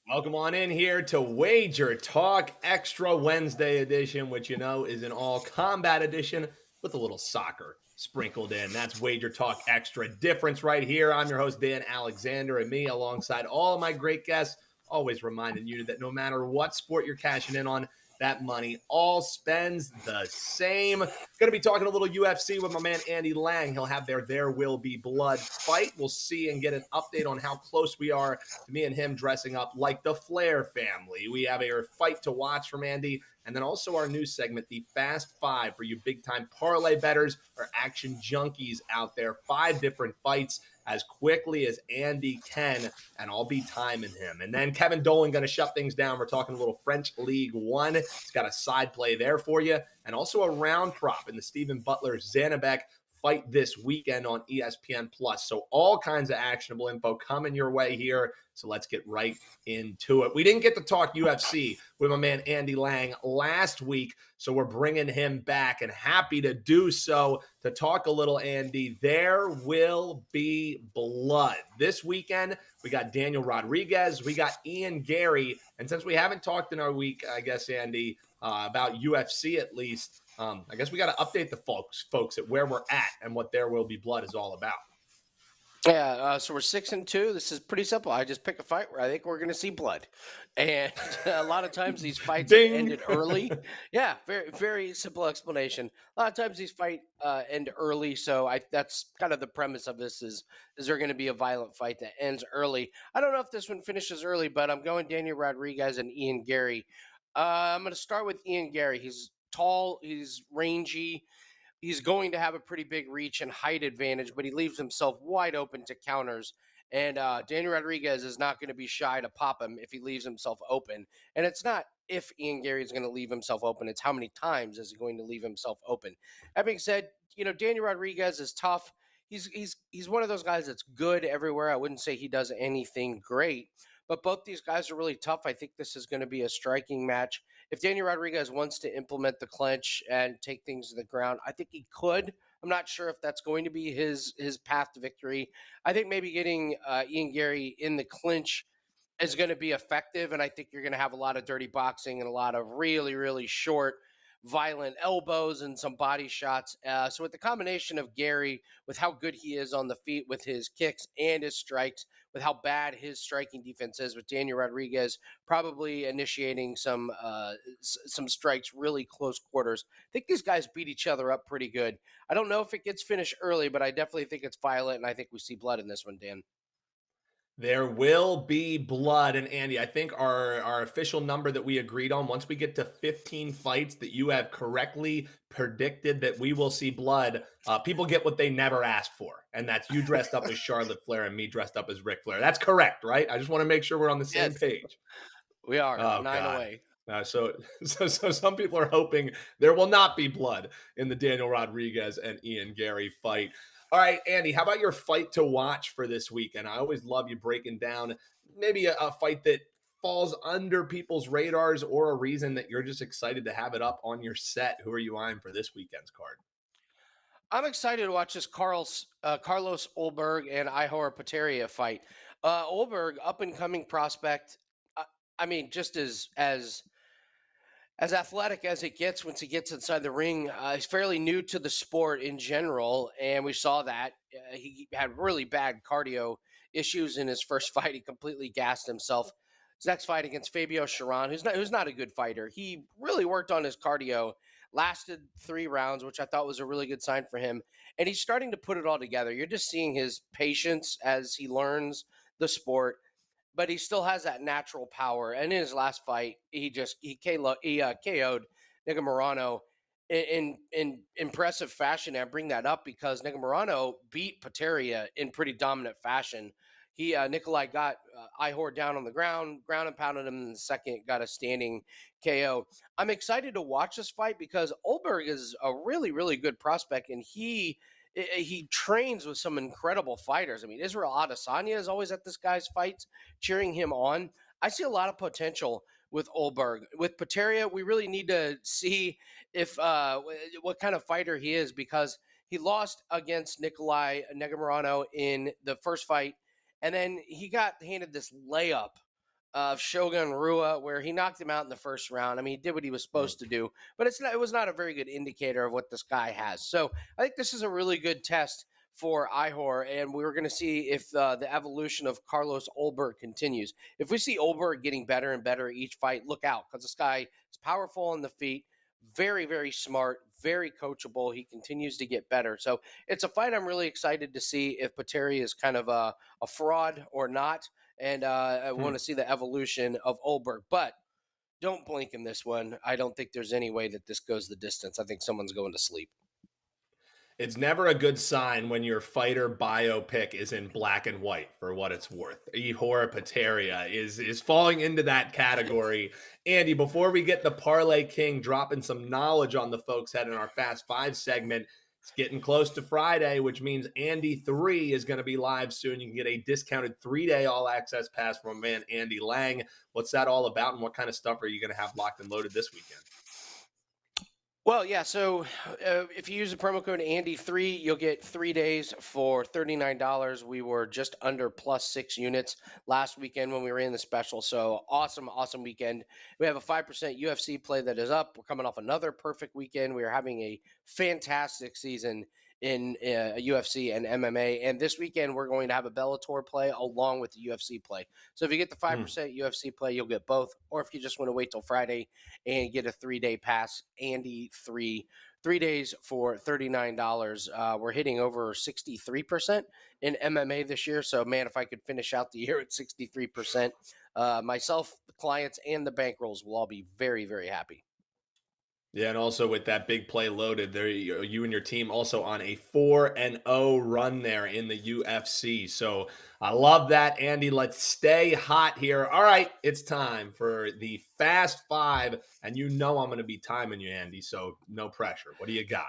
Welcome on in here to Wager Talk Extra Wednesday edition, which is an all combat edition with a little soccer sprinkled in. That's Wager Talk Extra difference right here. I'm your host, Dan Alexander, and me alongside all of my great guests, always reminding you that no matter what sport you're cashing in on, that money all spends the same. Going to be talking a little UFC with my man Andy Lang. He'll have There Will Be Blood fight. We'll see and get an update on how close we are to me and him dressing up like the Flair family. We have a fight to watch from Andy, and then also our new segment, the Fast Five, for you big-time parlay bettors or action junkies out there. 5 different fights as quickly as Andy can, and I'll be timing him. And then Kevin Dolan going to shut things down. We're talking a little French Ligue 1. He's got a side play there for you, and also a round prop in the Stephen Butler Janibek fight this weekend on ESPN Plus. So all kinds of actionable info coming your way here. So let's get right into it. We didn't get to talk UFC with my man Andy Lang last week, so we're bringing him back and happy to do so to talk a little, Andy. There will be blood. This weekend, we got Daniel Rodriguez, we got Garry, and since we haven't talked in our week, I guess, Andy, about UFC at least, I guess we got to update the folks at where we're at and what There Will Be Blood is all about. Yeah, so we're 6-2. This is pretty simple. I just pick a fight where I think we're going to see blood, and a lot of times these fights have ended early. Yeah, very very simple explanation. A lot of times these fight end early, so that's kind of the premise of this is there going to be a violent fight that ends early? I don't know if this one finishes early, but I'm going Daniel Rodriguez and Garry. I'm going to start with Garry. He's tall, he's rangy. He's going to have a pretty big reach and height advantage, but he leaves himself wide open to counters. And Daniel Rodriguez is not going to be shy to pop him if he leaves himself open. And it's not if Garry is going to leave himself open; it's how many times is he going to leave himself open. That being said, Daniel Rodriguez is tough. He's one of those guys that's good everywhere. I wouldn't say he does anything great, but both these guys are really tough. I think this is going to be a striking match. If Daniel Rodriguez wants to implement the clinch and take things to the ground, I think he could. I'm not sure if that's going to be his path to victory. I think maybe getting Garry in the clinch is going to be effective, and I think you're going to have a lot of dirty boxing and a lot of really, really short, violent elbows and some body shots. So with the combination of Garry, with how good he is on the feet with his kicks and his strikes, with how bad his striking defense is, with Daniel Rodriguez probably initiating some strikes really close quarters. I think these guys beat each other up pretty good. I don't know if it gets finished early, but I definitely think it's violent, and I think we see blood in this one, Dan. There will be blood. And Andy, I think our official number that we agreed on, once we get to 15 fights that you have correctly predicted that we will see blood, people get what they never asked for. And that's you dressed up as Charlotte Flair and me dressed up as Ric Flair. That's correct, right? I just want to make sure we're on the same Yes, page. we are Oh, 9 God. away. So some people are hoping there will not be blood in the Daniel Rodriguez and Garry fight. All right, Andy, how about your fight to watch for this weekend? I always love you breaking down maybe a fight that falls under people's radars or a reason that you're just excited to have it up on your set. Who are you eyeing for this weekend's card? I'm excited to watch this Carlos Ulberg and Ihor Potieria fight. Ulberg, up and coming prospect. I mean, just as athletic as it gets once he gets inside the ring. He's fairly new to the sport in general, and we saw that he had really bad cardio issues in his first fight. He completely gassed himself. His next fight against Fabio Sharon, who's not a good fighter. He really worked on his cardio, lasted 3 rounds, which I thought was a really good sign for him. And he's starting to put it all together. You're just seeing his patience as he learns the sport, but he still has that natural power. And in his last fight, KO'd Nico Morano in impressive fashion. And I bring that up because Nico Morano beat Potieria in pretty dominant fashion. Nikolai got Ihor down on the ground and pounded him in the second, got a standing KO. I'm excited to watch this fight because Ulberg is a really, really good prospect, and he trains with some incredible fighters. I mean, Israel Adesanya is always at this guy's fights, cheering him on. I see a lot of potential with Ulberg. With Potieria, we really need to see if what kind of fighter he is, because he lost against Nikolai Negamorano in the first fight, and then he got handed this layup of Shogun Rua, where he knocked him out in the first round. I mean, he did what he was supposed to do, but it was not a very good indicator of what this guy has. So I think this is a really good test for Ihor, and we're going to see if the evolution of Carlos Ulberg continues. If we see Ulberg getting better and better each fight, look out, because this guy is powerful on the feet, very, very smart, very coachable. He continues to get better. So it's a fight I'm really excited to see if Potieria is kind of a fraud or not. And I want to see the evolution of Ulberg. But don't blink in this one. I don't think there's any way that this goes the distance. I think someone's going to sleep. It's never a good sign when your fighter biopic is in black and white, for what it's worth. Ihor Potieria is falling into that category. Andy, before we get the Parlay King dropping some knowledge on the folks head in our Fast Five segment, it's getting close to Friday, which means Andy 3 is going to be live soon. You can get a discounted 3-day all-access pass from my man Andy Lang. What's that all about, and what kind of stuff are you going to have locked and loaded this weekend? Well, yeah. So if you use the promo code Andy3, you'll get 3 days for $39. We were just under +6 units last weekend when we were in the special. So awesome, awesome weekend. We have a 5% UFC play that is up. We're coming off another perfect weekend. We are having a fantastic season in UFC and MMA. And this weekend, we're going to have a Bellator play along with the UFC play. So if you get the 5% UFC play, you'll get both. Or if you just want to wait till Friday and get a 3-day pass, Andy 3 days for $39. We're hitting over 63% in MMA this year. So, man, if I could finish out the year at 63%, myself, the clients, and the bankrolls will all be very, very happy. Yeah, and also with that big play loaded, there you and your team also on a 4-0 run there in the UFC. So I love that, Andy. Let's stay hot here. All right, it's time for the Fast Five, and you know I'm going to be timing you, Andy. So no pressure. What do you got?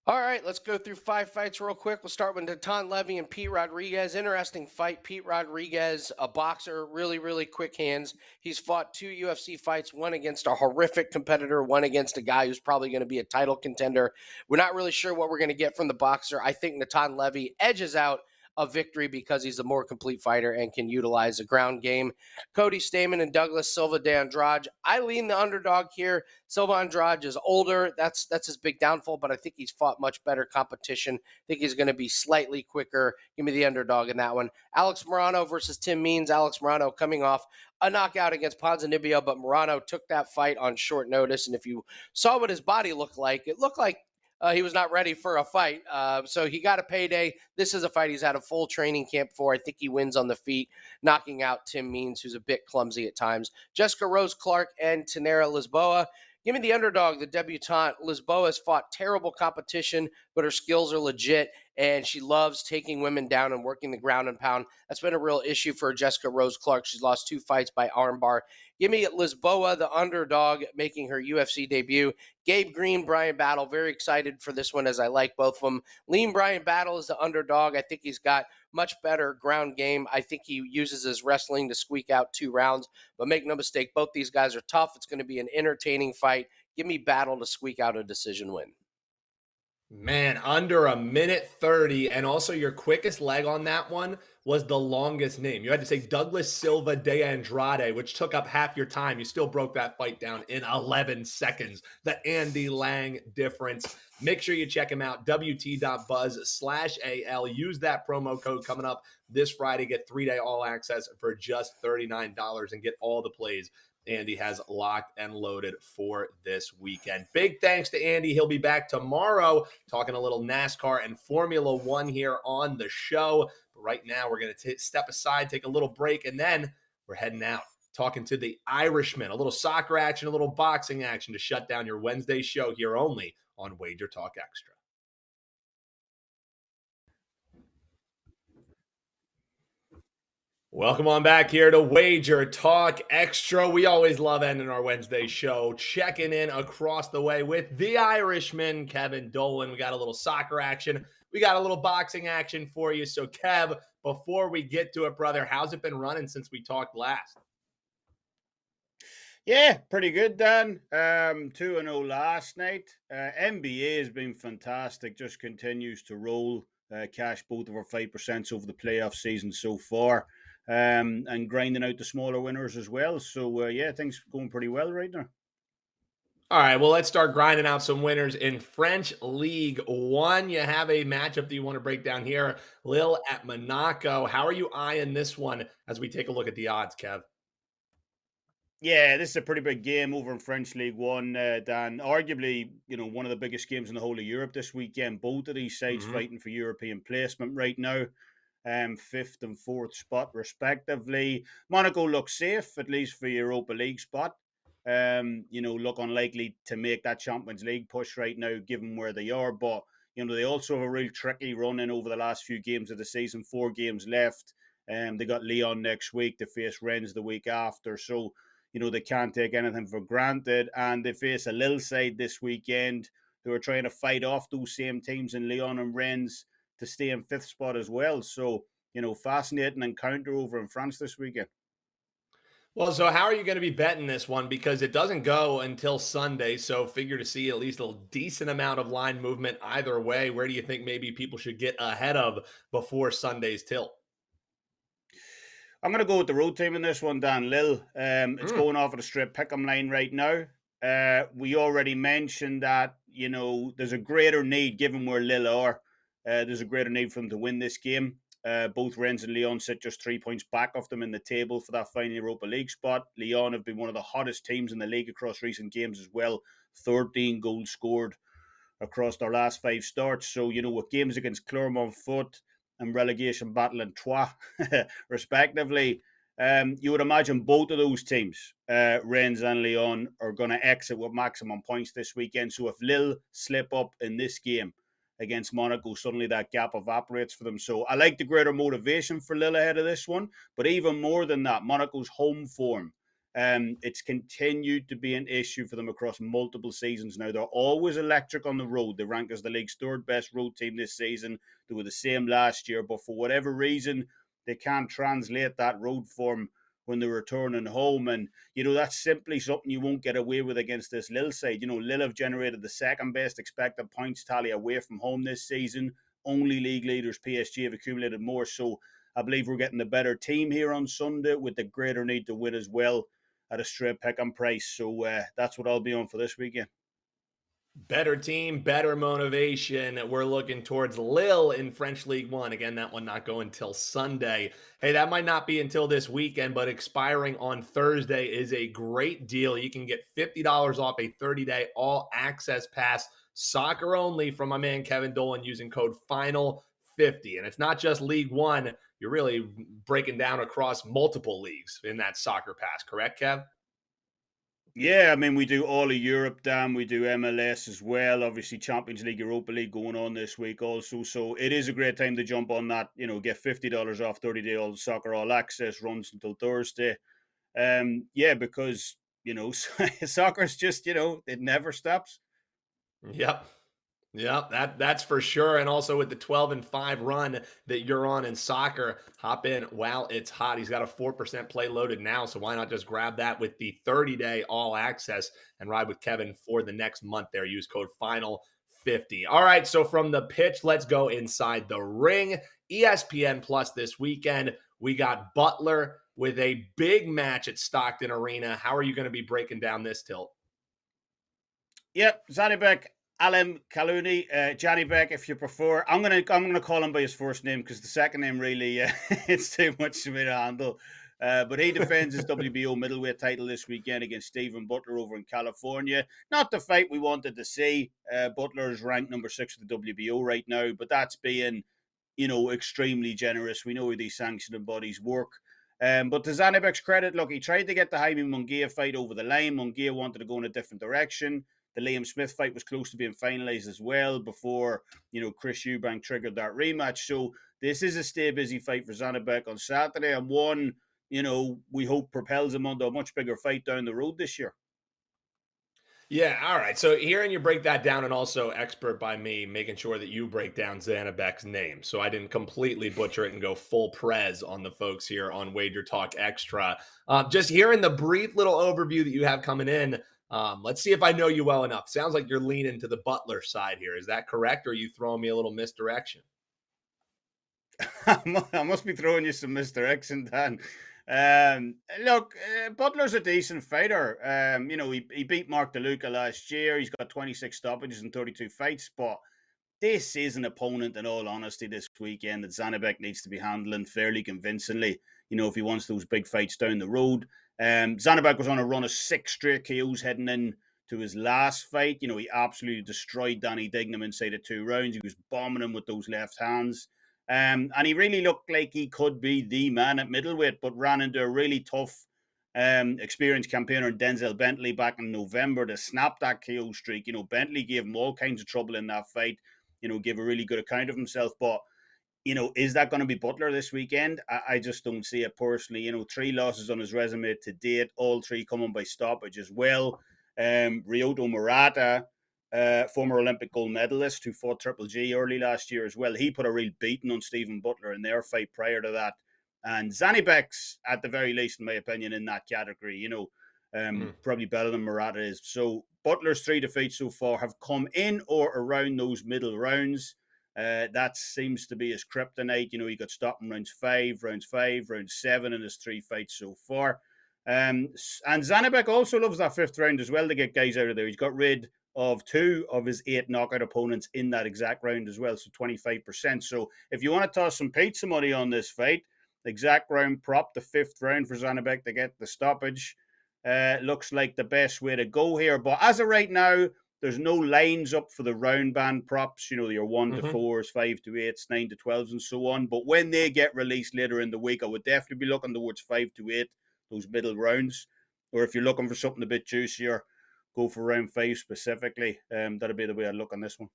All right, let's go through 5 fights real quick. We'll start with Natan Levy and Pete Rodriguez. Interesting fight. Pete Rodriguez, a boxer, really, really quick hands. He's fought 2 UFC fights, one against a horrific competitor, one against a guy who's probably going to be a title contender. We're not really sure what we're going to get from the boxer. I think Natan Levy edges out a victory because he's a more complete fighter and can utilize a ground game. Cody Stamann and Douglas Silva de Andrade. I lean the underdog here. Silva Andrade is older. That's his big downfall, but I think he's fought much better competition. I think he's going to be slightly quicker. Give me the underdog in that one. Alex Morano versus Tim Means. Alex Morano coming off a knockout against Ponzinibbio, but Morano took that fight on short notice. And if you saw what his body looked like, it looked like he was not ready for a fight. So he got a payday. This is a fight he's had a full training camp for. I think he wins on the feet, knocking out Tim Means, who's a bit clumsy at times. Jessica Rose Clark and Tanera Lisboa. Give me the underdog, the debutante. Lisboa has fought terrible competition, but her skills are legit, and she loves taking women down and working the ground and pound. That's been a real issue for Jessica Rose Clark. She's lost 2 fights by armbar. Give me Lisboa, the underdog, making her UFC debut. Gabe Green, Brian Battle. Very excited for this one as I like both of them. Lean Brian Battle is the underdog. I think he's got much better ground game. I think he uses his wrestling to squeak out 2 rounds. But make no mistake, both these guys are tough. It's going to be an entertaining fight. Give me Battle to squeak out a decision win. Man, under a minute 30. And also your quickest leg on that one was the longest name. You had to say Douglas Silva de Andrade, which took up half your time. You still broke that fight down in 11 seconds. The Andy Lang difference. Make sure you check him out, wt.buzz/AL. Use that promo code coming up this Friday. Get 3-day all access for just $39 and get all the plays Andy has locked and loaded for this weekend. Big thanks to Andy. He'll be back tomorrow talking a little NASCAR and Formula One here on the show. But right now, we're going to step aside, take a little break, and then we're heading out, talking to the Irishman, a little soccer action, a little boxing action to shut down your Wednesday show here only on Wager Talk Extra. Welcome on back here to Wager Talk Extra. We always love ending our Wednesday show, checking in across the way with the Irishman, Kevin Dolan. We got a little soccer action. We got a little boxing action for you. So, Kev, before we get to it, brother, how's it been running since we talked last? Yeah, pretty good, Dan. 2-0 last night. NBA has been fantastic, just continues to roll. Cash both of our 5% over the playoff season so far. and grinding out the smaller winners as well. So, yeah, things going pretty well right now. All right, well, let's start grinding out some winners in French League One. You have a matchup that you want to break down here. Lille at Monaco. How are you eyeing this one as we take a look at the odds, Kev? Yeah, this is a pretty big game over in French League One, Dan. Arguably, one of the biggest games in the whole of Europe this weekend. Both of these sides fighting for European placement right now, fifth and fourth spot respectively. Monaco looks safe, at least for Europa League spot. Look unlikely to make that Champions League push right now, given where they are. But they also have a real tricky run in over the last few games of the season. 4 games left. They got Lyon next week. They face Rennes the week after. So they can't take anything for granted. And they face a Lille side this weekend who are trying to fight off those same teams in Lyon and Rennes to stay in 5th spot as well. So, fascinating encounter over in France this weekend. Well, so how are you going to be betting this one? Because it doesn't go until Sunday. So figure to see at least a decent amount of line movement either way. Where do you think maybe people should get ahead of before Sunday's tilt? I'm going to go with the road team in this one, Dan. Lille. It's going off at a straight pick'em line right now. We already mentioned that, there's a greater need, given where Lille are, there's a greater need for them to win this game. Both Rennes and Lyon sit just 3 points back off them in the table for that final Europa League spot. Lyon have been one of the hottest teams in the league across recent games as well. 13 goals scored across their last 5 starts. So, with games against Clermont-Foot and relegation battle in Troyes, respectively, you would imagine both of those teams, Rennes and Lyon, are going to exit with maximum points this weekend. So if Lille slip up in this game against Monaco, suddenly that gap evaporates for them. So I like the greater motivation for Lille ahead of this one. But even more than that, Monaco's home form, it's continued to be an issue for them across multiple seasons now. They're always electric on the road. They rank as the league's 3rd best road team this season. They were the same last year, but for whatever reason, they can't translate that road form when they're returning home. And, that's simply something you won't get away with against this Lille side. Lille have generated the 2nd best expected points tally away from home this season. Only league leaders PSG have accumulated more. So I believe we're getting the better team here on Sunday with the greater need to win as well at a straight pick-em price. So that's what I'll be on for this weekend. Better team, better motivation. We're looking towards Lille in French League One. Again, that one not going until Sunday. Hey, that might not be until this weekend, but expiring on Thursday is a great deal. You can get $50 off a 30-day all-access pass, soccer only, from my man Kevin Dolan using code FINAL50. And it's not just League One. You're really breaking down across multiple leagues in that soccer pass, correct, Kev? Yeah, I mean, we do all of Europe, Dan. We do MLS as well. Obviously, Champions League, Europa League going on this week also. So it is a great time to jump on that. Get $50 off 30-day all soccer all access, runs until Thursday. Because soccer's just it never stops. Yep. Yeah, that's for sure. And also with the 12-5 run that you're on in soccer, hop in while it's hot. He's got a 4% play loaded now, so why not just grab that with the 30-day all access and ride with Kevin for the next month there. Use code FINAL50. All right, so from the pitch, let's go inside the ring. ESPN Plus this weekend, we got Butler with a big match at Stockton Arena. How are you going to be breaking down this tilt? Yep, Janibek. Alimkhanuly, Janibek, if you prefer. I'm gonna call him by his first name because the second name really it's too much for me to handle. But he defends his WBO middleweight title this weekend against Stephen Butler over in California. Not the fight we wanted to see. Butler is ranked number 6 of the WBO right now, but that's being extremely generous. We know how these sanctioning bodies work. But to Janibek's credit, look, he tried to get the Jaime Munguia fight over the line. Munguia wanted to go in a different direction. The Liam Smith fight was close to being finalized as well before, Chris Eubank triggered that rematch. So this is a stay busy fight for Janibek on Saturday, and one, we hope propels him onto a much bigger fight down the road this year. Yeah, all right. So hearing you break that down, and also expert by me, making sure that you break down Janibek's name, so I didn't completely butcher it and go full prez on the folks here on Wager Talk Extra. Just hearing the brief little overview that you have coming in, let's see if I know you well enough. Sounds like you're leaning to the Butler side here. Is that correct, or are you throwing me a little misdirection? I must be throwing you some Mr. X and Dan. Look, Butler's a decent fighter. He beat Mark DeLuca last year. He's got 26 stoppages in 32 fights, but this is an opponent, in all honesty, this weekend that Janibek needs to be handling fairly convincingly, if he wants those big fights down the road. Janibek was on a run of 6 straight KOs heading in to his last fight. He absolutely destroyed Danny Dignam inside of 2 rounds. He was bombing him with those left hands. And he really looked like he could be the man at middleweight, but ran into a really tough, experienced campaigner in Denzel Bentley back in November to snap that KO streak. Bentley gave him all kinds of trouble in that fight, gave a really good account of himself. But, is that going to be Butler this weekend? I just don't see it personally. 3 losses on his resume to date, all 3 coming by stoppage as well. Ryoto Murata, former Olympic gold medalist who fought Triple G early last year as well. He put a real beating on Stephen Butler in their fight prior to that. And Janibek's, at the very least, in my opinion, in that category, probably better than Murata is. So Butler's 3 defeats so far have come in or around those middle rounds. That seems to be his kryptonite. He got stopped in round 5, round 7 in his 3 fights so far. And Janibek also loves that 5th round as well to get guys out of there. He's got rid of 2 of his 8 knockout opponents in that exact round as well, so 25%. So if you want to toss some pizza money on this fight, exact round prop, the 5th round for Janibek to get the stoppage, looks like the best way to go here. But as of right now, there's no lines up for the round band props, your 1 to 4s, 5 to 8s, 9 to 12s, and so on. But when they get released later in the week, I would definitely be looking towards 5 to 8, those middle rounds. Or if you're looking for something a bit juicier, go for round 5 specifically. That'll be the way I look on this one.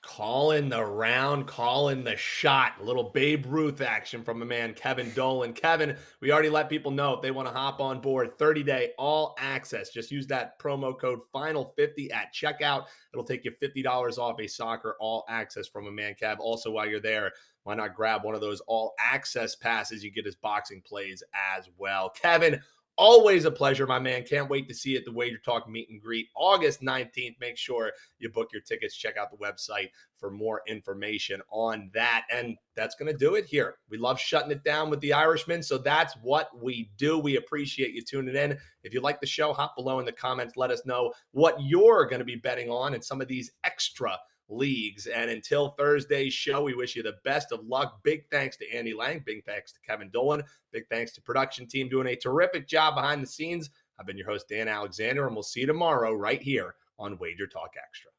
Calling the round, calling the shot. A little Babe Ruth action from a man, Kevin Dolan. Kevin, we already let people know if they want to hop on board, 30-day all access. Just use that promo code FINAL50 at checkout. It'll take you $50 off a soccer all access from a man, Kev. Also, while you're there, why not grab one of those all access passes? You get his boxing plays as well. Kevin, always a pleasure, my man. Can't wait to see you at the WagerTalk meet and greet August 19th. Make sure you book your tickets. Check out the website for more information on that. And that's going to do it here. We love shutting it down with the Irishman, so that's what we do. We appreciate you tuning in. If you like the show, hop below in the comments. Let us know what you're going to be betting on in some of these extra leagues. And until Thursday's show, we wish you the best of luck. Big thanks to Andy Lang. Big thanks to Kevin Dolan. Big thanks to production team doing a terrific job behind the scenes. I've been your host, Dan Alexander, and we'll see you tomorrow right here on WagerTalk Extra.